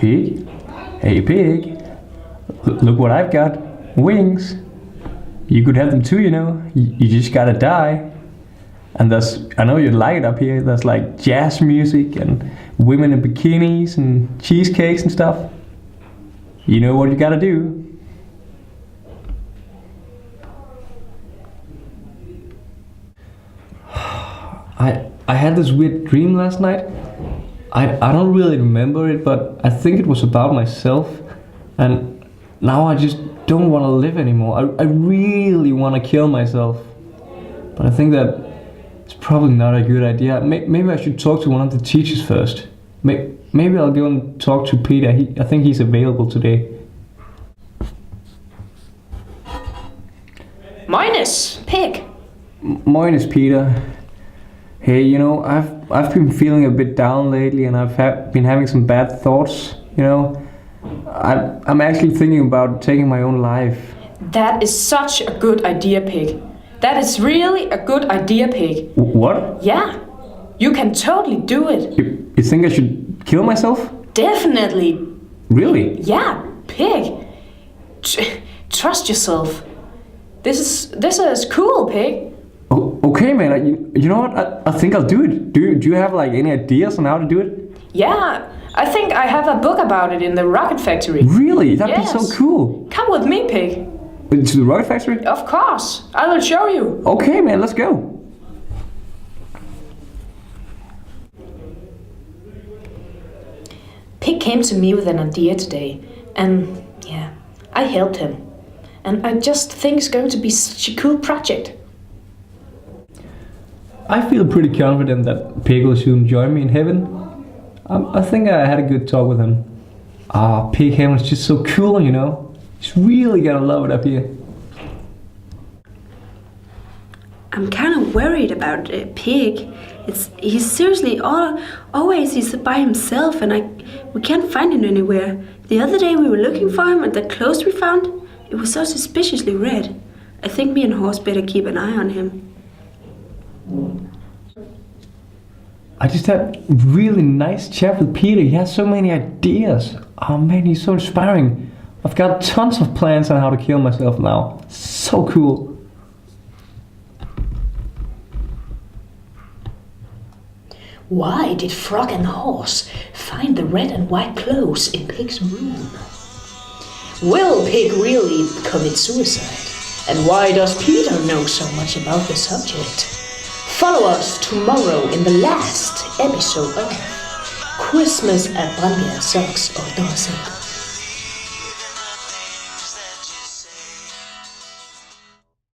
Pig? Hey, Pig. Look what I've got. Wings. You could have them too, you know. You just gotta die. And I know you'd like it up here. There's like jazz music and women in bikinis and cheesecakes and stuff. You know what you gotta do. I had this weird dream last night. I don't really remember it, but I think it was about myself. And now I just don't want to live anymore. I really want to kill myself. But I think that it's probably not a good idea. Maybe I should talk to one of the teachers first. Maybe I'll go and talk to Peter. I think he's available today. Minus, Pig. Minus, Peter. Hey, you know, I've been feeling a bit down lately, and I've been having some bad thoughts. You know, I'm actually thinking about taking my own life. That is such a good idea, Pig. That is really a good idea, Pig. What? Yeah, you can totally do it. You think I should kill myself? Definitely. Really? Yeah, Pig. Trust yourself. This is cool, Pig. Oh, okay, man. You know what? I think I'll do it. Do you have like any ideas on how to do it? Yeah, I think I have a book about it in the Rocket Factory. Really? That'd be Yes. so cool. Come with me, Pig. To the Rocket Factory? Of course, I will show you. Okay, man. Let's go. Pig came to me with an idea today, and yeah, I helped him. And I just think it's going to be such a cool project. I feel pretty confident that Pig will soon join me in heaven. I think I had a good talk with him. Pig Heaven is just so cool, you know. He's really gonna love it up here. I'm kind of worried about Pig. He's seriously always he's by himself, and we can't find him anywhere. The other day we were looking for him, and the clothes we found, it was so suspiciously red. I think me and Horse better keep an eye on him. I just had a really nice chat with Peter. He has so many ideas. Oh man, he's so inspiring. I've got tons of plans on how to kill myself now. So cool. Why did Frog and Horse find the red and white clothes in Pig's room? Will Pig really commit suicide? And why does Peter know so much about the subject? Follow us tomorrow in the last episode of Christmas at Brandbjerg Socks og Dorset.